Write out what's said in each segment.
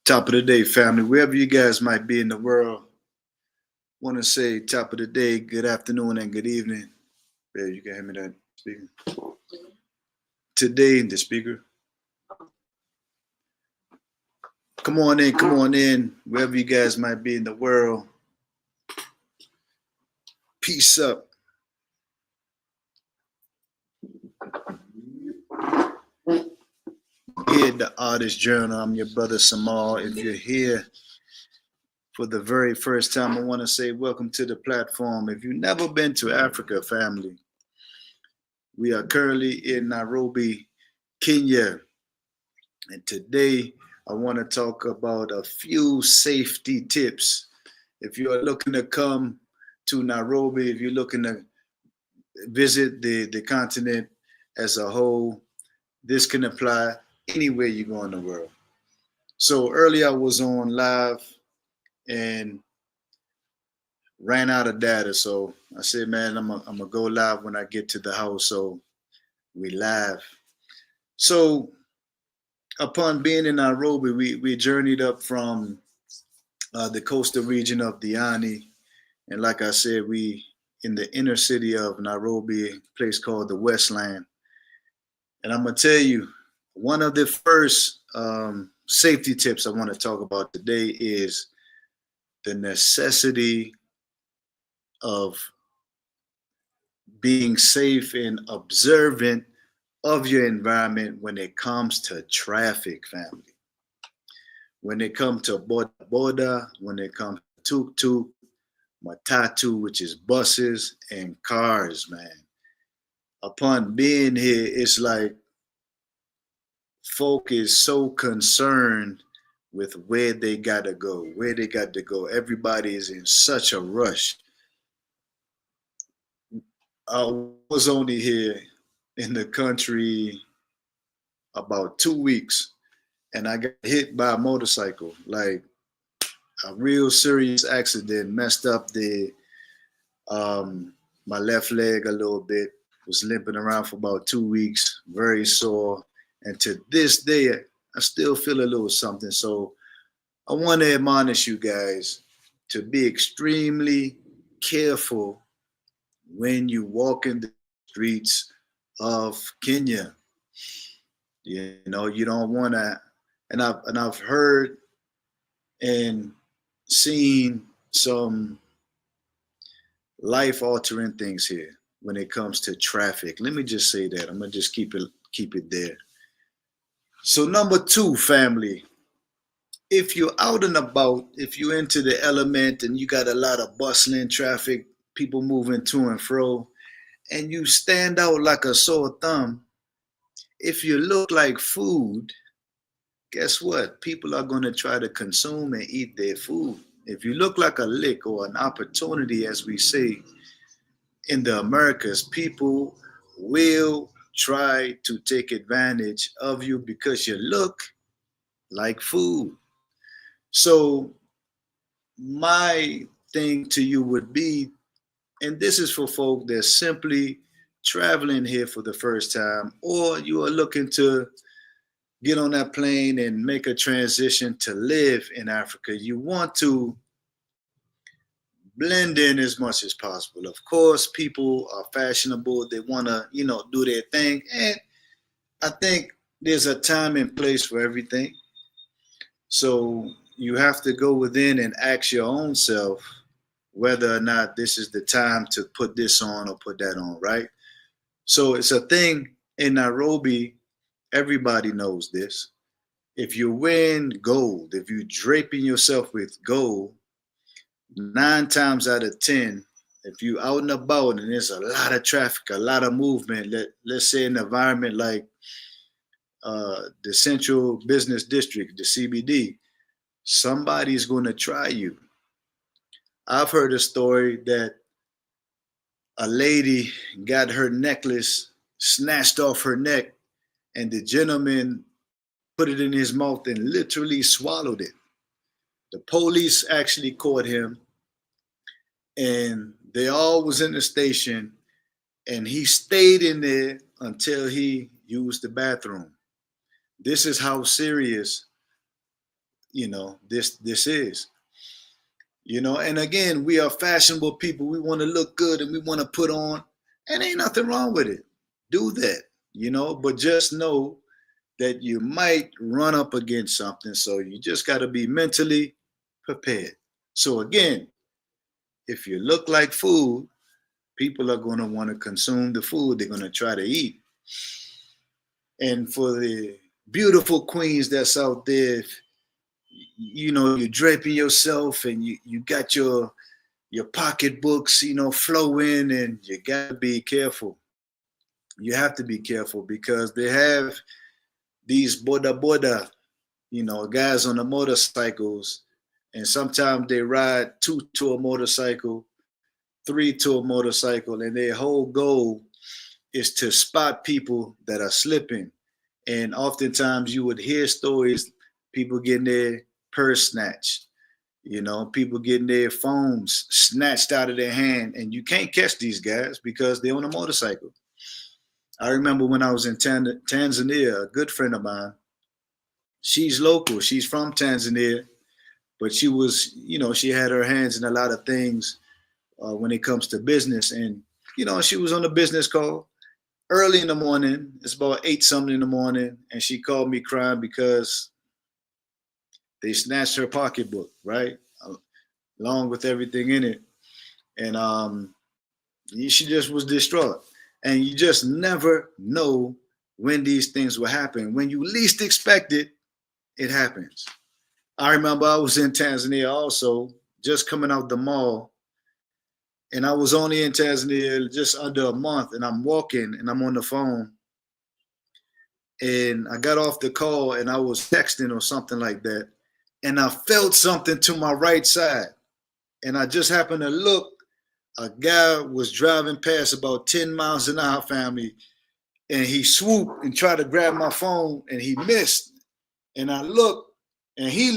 Top of the day, family. Wherever you guys might be in the world, want to say top of the day, good afternoon, and good evening. Yeah, you can hear me that speaker. Today, the speaker. Come on in. Wherever you guys might be in the world. Peace up. Here, the Artist Journal. I'm your brother Samal. If you're here for the very first time, I want to say welcome to the platform. If you've never been to Africa, family, we are currently in Nairobi, Kenya. And today I want to talk about a few safety tips. If you are looking to come to Nairobi, if you're looking to visit the continent as a whole, this can apply anywhere you go in the world. So earlier I was on live and ran out of data. So I said, man, I'm gonna go live when I get to the house. So we live. So upon being in Nairobi, we journeyed up from the coastal region of Diani, and like I said, we in the inner city of Nairobi, a place called the Westland. And I'm gonna tell you, one of the first safety tips I want to talk about today is the necessity of being safe and observant of your environment when it comes to traffic, family. When it comes to boda, when it comes to tuk-tuk, matatu, which is buses and cars, man. Upon being here, it's like folk is so concerned with where they gotta go, where they got to go. Everybody is in such a rush. I was only here in the country about 2 weeks and I got hit by a motorcycle, like a real serious accident, messed up the my left leg a little bit, was limping around for about 2 weeks, very sore. And to this day, I still feel a little something. So I want to admonish you guys to be extremely careful when you walk in the streets of Kenya. You know, you don't want to, and I've heard and seen some life altering things here when it comes to traffic. Let me just say that. I'm gonna just keep it there. So number two, family, if you're out and about, if you're into the element and you got a lot of bustling traffic, people moving to and fro, and you stand out like a sore thumb, if you look like food, guess what? People are going to try to consume and eat their food. If you look like a lick or an opportunity, as we say in the Americas, people will try to take advantage of you because you look like food. So my thing to you would be, and this is for folk that's simply traveling here for the first time, or you are looking to get on that plane and make a transition to live in Africa. You want to blend in as much as possible. Of course, people are fashionable. They want to, do their thing. And I think there's a time and place for everything. So you have to go within and ask your own self whether or not this is the time to put this on or put that on, right? So it's a thing in Nairobi. Everybody knows this. If you're wearing gold, if you're draping yourself with gold, 9 times out of 10, if you out and about and there's a lot of traffic, a lot of movement, let's say an environment like the Central Business District, the CBD, somebody's going to try you. I've heard a story that a lady got her necklace snatched off her neck and the gentleman put it in his mouth and literally swallowed it. The police actually caught him and they all was in the station and he stayed in there until he used the bathroom. This is how serious this is. And again, we are fashionable people. We want to look good and we want to put on, and ain't nothing wrong with it. Do that, but just know that you might run up against something. So you just got to be mentally prepared. So again, if you look like food, people are going to want to consume the food. They're going to try to eat. And for the beautiful queens that's out there, you're draping yourself and you got your pocketbooks, flowing, and you got to be careful. You have to be careful because they have these boda, guys on the motorcycles, and sometimes they ride 2 to a motorcycle, 3 to a motorcycle, and their whole goal is to spot people that are slipping. And oftentimes you would hear stories, people getting their purse snatched, people getting their phones snatched out of their hand, and you can't catch these guys because they're on a motorcycle. I remember when I was in Tanzania, a good friend of mine, she's local, she's from Tanzania, but she was, she had her hands in a lot of things when it comes to business. And, she was on a business call early in the morning. It's about 8 something in the morning. And she called me crying because they snatched her pocketbook, right? Along with everything in it. And she just was distraught. And you just never know when these things will happen. When you least expect it, it happens. I remember I was in Tanzania also, just coming out the mall. And I was only in Tanzania just under a month. And I'm walking and I'm on the phone. And I got off the call and I was texting or something like that. And I felt something to my right side. And I just happened to look. A guy was driving past about 10 miles an hour, family, and he swooped and tried to grab my phone, and he missed. And I looked, and he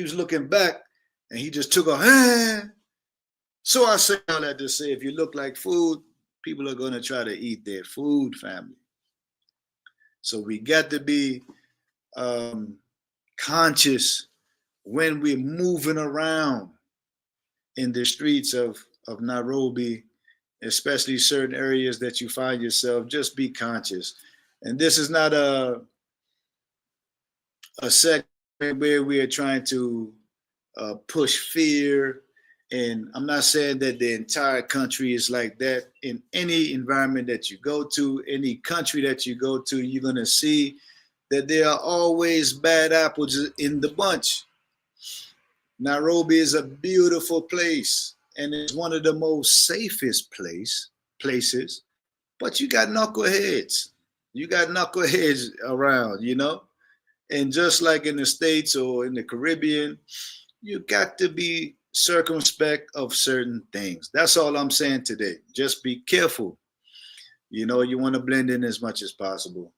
was looking back, and he just took a hand. So I say all that to say, if you look like food, people are going to try to eat their food, family. So we got to be conscious when we're moving around in the streets of Nairobi, especially certain areas that you find yourself. Just be conscious. And this is not a segment where we are trying to push fear. And I'm not saying that the entire country is like that. In any environment that you go to, any country that you go to, you're going to see that there are always bad apples in the bunch. Nairobi is a beautiful place, and it's one of the most safest places, but you got knuckleheads. You got knuckleheads around, And just like in the States or in the Caribbean, you got to be circumspect of certain things. That's all I'm saying today. Just be careful. You want to blend in as much as possible.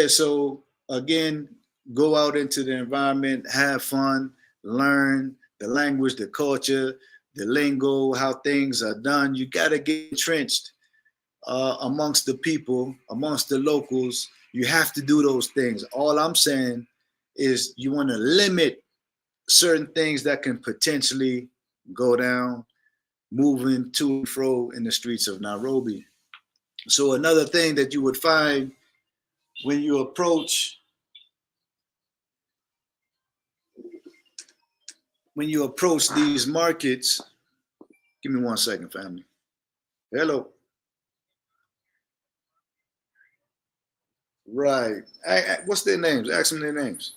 So again, go out into the environment, have fun, learn the language, the culture, the lingo, how things are done. You got to get entrenched amongst the people, amongst the locals. You have to do those things. All I'm saying is you want to limit certain things that can potentially go down, moving to and fro in the streets of Nairobi. So another thing that you would find when you approach these markets, give me 1 second, family. Hello. Right. What's their names? Ask them their names.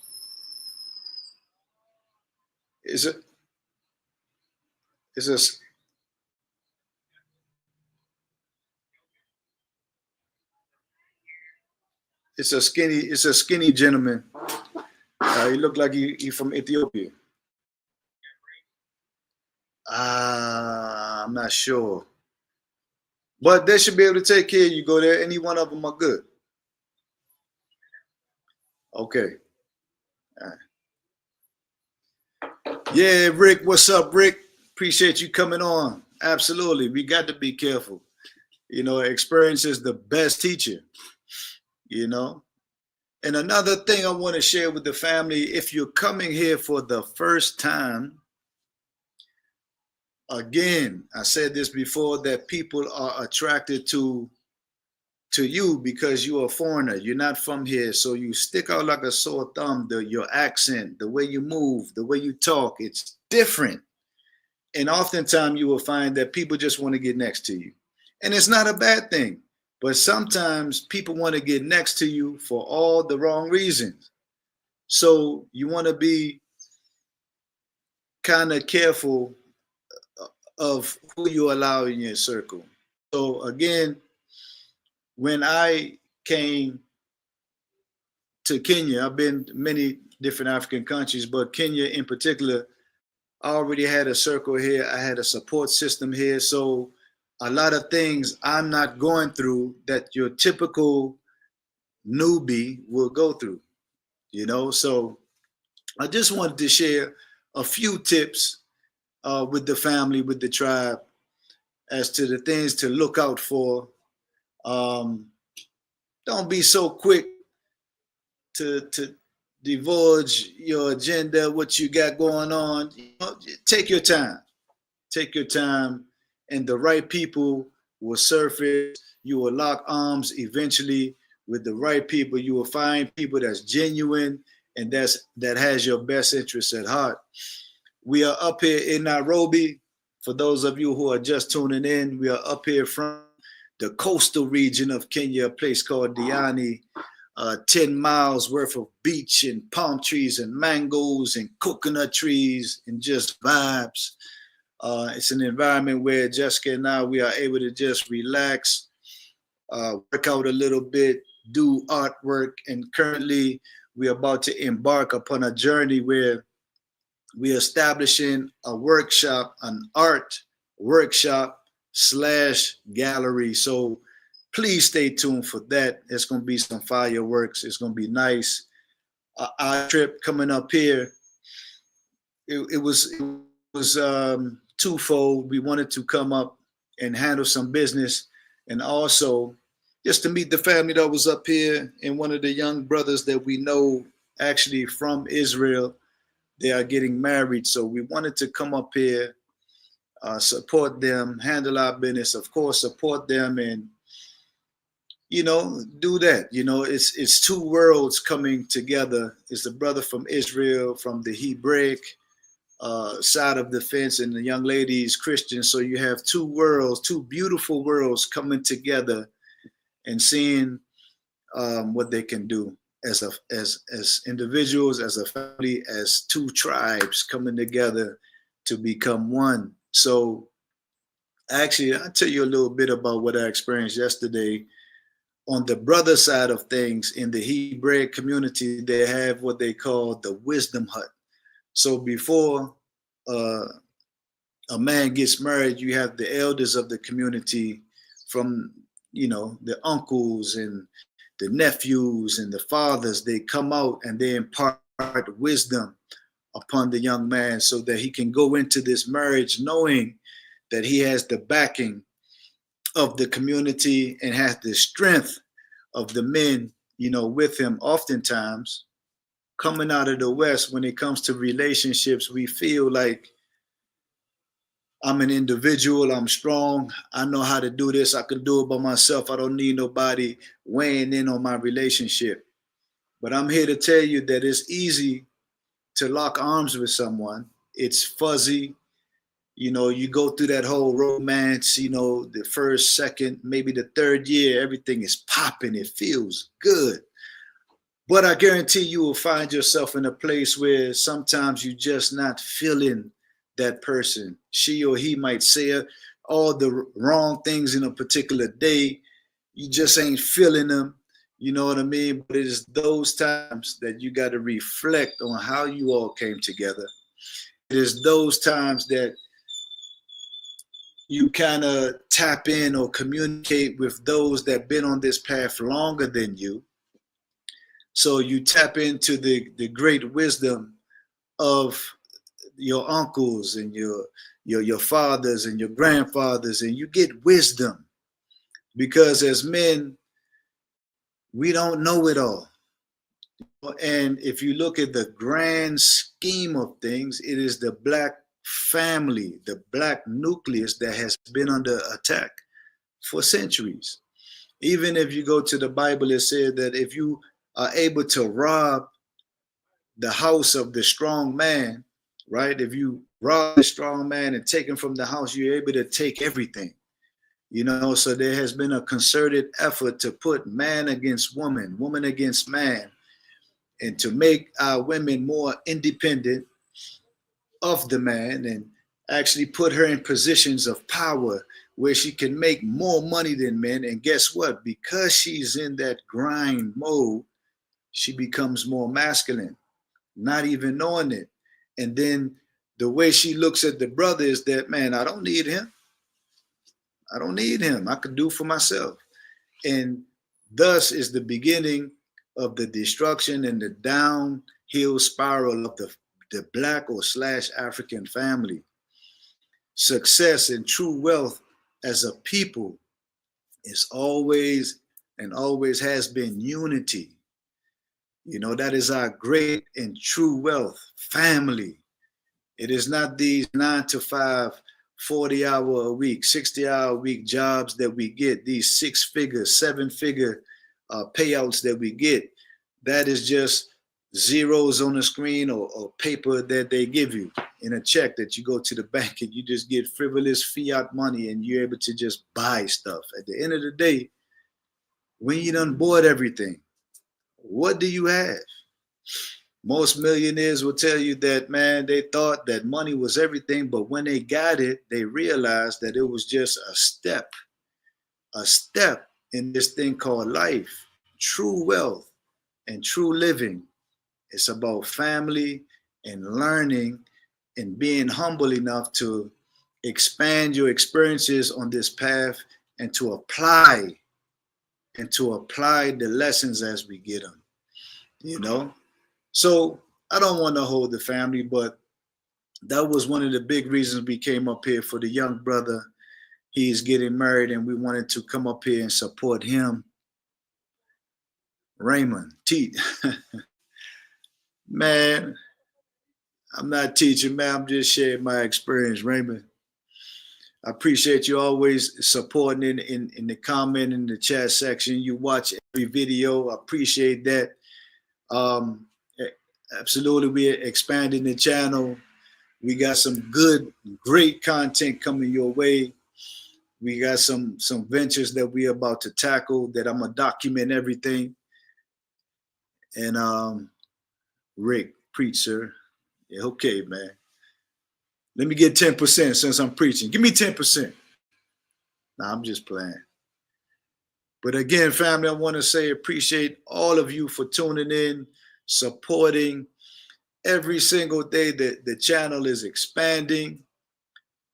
It's a skinny gentleman. He looked like he from Ethiopia. I'm not sure. But they should be able to take care of you. Go there. Any one of them are good. Okay. All right. Yeah, Rick. What's up, Rick? Appreciate you coming on. Absolutely. We got to be careful. Experience is the best teacher. And another thing I want to share with the family, if you're coming here for the first time, again, I said this before, that people are attracted to you because you're a foreigner. You're not from here. So you stick out like a sore thumb. Your accent, the way you move, the way you talk, it's different. And oftentimes you will find that people just want to get next to you. And it's not a bad thing. But sometimes people want to get next to you for all the wrong reasons. So you want to be kind of careful of who you allow in your circle. So again, when I came to Kenya, I've been to many different African countries, but Kenya in particular, I already had a circle here. I had a support system here. So a lot of things I'm not going through that your typical newbie will go through, you know? So I just wanted to share a few tips with the family, with the tribe, as to the things to look out for. Don't be so quick to divulge your agenda, what you got going on. You know, take your time. Take your time, and the right people will surface. You will lock arms eventually with the right people. You will find people that's genuine and that has your best interests at heart. We are up here in Nairobi. For those of you who are just tuning in, we are up here from the coastal region of Kenya, a place called Diani, 10 miles worth of beach and palm trees and mangoes and coconut trees and just vibes. It's an environment where Jessica and I, we are able to just relax, work out a little bit, do artwork, and currently we're about to embark upon a journey where we're establishing a workshop, an art workshop / gallery. So please stay tuned for that. It's going to be some fireworks. It's going to be nice. Our trip coming up here, it was twofold. We wanted to come up and handle some business, and also just to meet the family that was up here, and one of the young brothers that we know actually from Israel. They are getting married, so we wanted to come up here, support them, handle our business, of course, support them, and do that. It's two worlds coming together. It's the brother from Israel, from the Hebraic side of the fence, and the young lady is Christian. So you have two worlds, two beautiful worlds coming together and seeing what they can do as individuals, as a family, as two tribes coming together to become one. So actually, I'll tell you a little bit about what I experienced yesterday. On the brother side of things, in the Hebraic community, they have what they call the wisdom hut. So before a man gets married, you have the elders of the community, from the uncles and the nephews and the fathers. They come out and they impart wisdom upon the young man so that he can go into this marriage knowing that he has the backing of the community and has the strength of the men, with him. Oftentimes, coming out of the West, when it comes to relationships, we feel like I'm an individual, I'm strong, I know how to do this, I can do it by myself, I don't need nobody weighing in on my relationship. But I'm here to tell you that it's easy to lock arms with someone. It's fuzzy. You go through that whole romance, the first, second, maybe the third year, everything is popping, it feels good. But I guarantee you will find yourself in a place where sometimes you're just not feeling that person. She or he might say all the wrong things in a particular day. You just ain't feeling them. You know what I mean? But it is those times that you got to reflect on how you all came together. It is those times that you kind of tap in or communicate with those that been on this path longer than you. So you tap into the great wisdom of your uncles and your fathers and your grandfathers, and you get wisdom, because as men, we don't know it all. And if you look at the grand scheme of things, it is the black family, the black nucleus that has been under attack for centuries. Even if you go to the Bible, it said that if you are able to rob the house of the strong man, right? If you rob the strong man and take him from the house, you're able to take everything. So there has been a concerted effort to put man against woman, woman against man, and to make our women more independent of the man and actually put her in positions of power where she can make more money than men. And guess what? Because she's in that grind mode, she becomes more masculine, not even knowing it. And then the way she looks at the brother is that, man, I don't need him. I don't need him. I could do for myself. And thus is the beginning of the destruction and the downhill spiral of the black or / African family. Success and true wealth as a people is always and always has been unity. That is our great and true wealth, family. It is not these 9 to 5, 40-hour a week, 60-hour a week jobs that we get, these 6-figure, 7-figure payouts that we get. That is just zeros on the screen or paper that they give you in a check that you go to the bank and you just get frivolous fiat money and you're able to just buy stuff. At the end of the day, when you done bought everything, what do you have? Most millionaires will tell you that, man, they thought that money was everything, but when they got it, they realized that it was just a step in this thing called life. True wealth and true living. It's about family and learning and being humble enough to expand your experiences on this path and to apply the lessons as we get them, So I don't want to hold the family, but that was one of the big reasons we came up here for the young brother. He's getting married and we wanted to come up here and support him. Raymond, teach. Man, I'm not teaching, man. I'm just sharing my experience, Raymond. I appreciate you always supporting in the comment, in the chat section. You watch every video. I appreciate that. Absolutely, we're expanding the channel. We got some great content coming your way. We got some ventures that we're about to tackle that I'm gonna document everything. And Rick, preach, sir. Yeah, okay, man. Let me get 10% since I'm preaching. Give me 10%. Nah, I'm just playing. But again, family, I want to say appreciate all of you for tuning in, supporting. Every single day that the channel is expanding.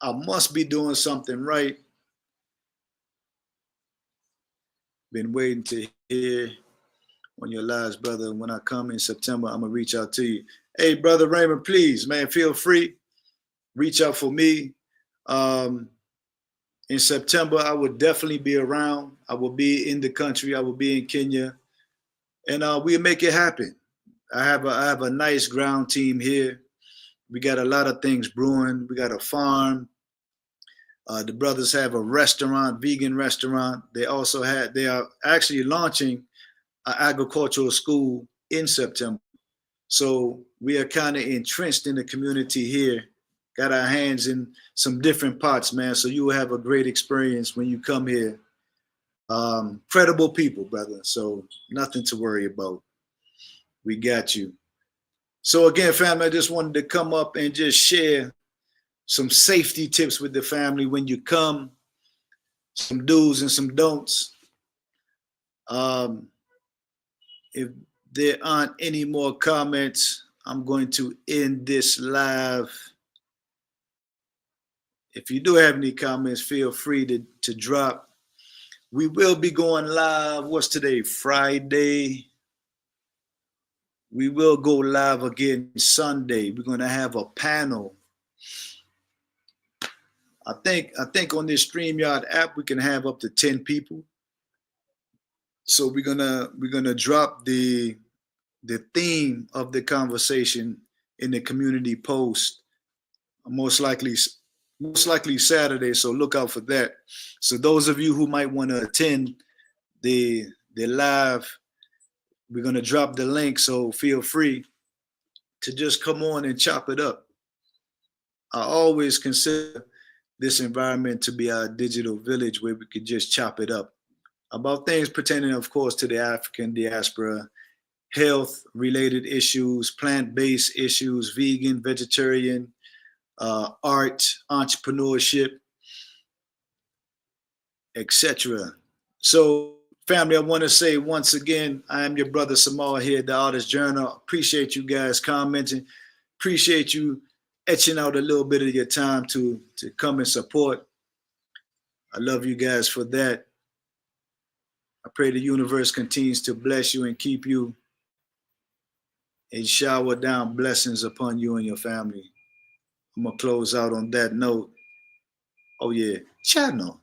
I must be doing something right. Been waiting to hear on your lives, brother. When I come in September, I'm going to reach out to you. Hey, Brother Raymond, please, man, feel free. Reach out for me. In September, I will definitely be around. I will be in the country. I will be in Kenya. And we'll make it happen. I have a nice ground team here. We got a lot of things brewing. We got a farm. The brothers have a restaurant, vegan restaurant. They are actually launching an agricultural school in September. So we are kind of entrenched in the community here. Got our hands in some different pots, man. So you will have a great experience when you come here. Credible people, brother. So nothing to worry about. We got you. So again, family, I just wanted to come up and just share some safety tips with the family when you come, some do's and some don'ts. If there aren't any more comments, I'm going to end this live. If you do have any comments, feel free to drop. We will be going live. What's today? Friday. We will go live again Sunday. We're going to have a panel. I think on this StreamYard app we can have up to 10 people. So we're gonna drop the the theme of the conversation in the community post, most likely Saturday. So look out for that. So those of you who might want to attend the live, we're gonna drop the link. So feel free to just come on and chop it up. I always consider this environment to be our digital village where we could just chop it up about things pertaining, of course, to the African diaspora, health related issues, plant based issues, vegan, vegetarian, art, entrepreneurship, etc. So, family, I want to say once again, I am your brother Samal here at the Artist Journal. Appreciate you guys commenting. Appreciate you etching out a little bit of your time to come and support. I love you guys for that. I pray the universe continues to bless you and keep you and shower down blessings upon you and your family. I'm going to close out on that note. Oh, yeah. Channel.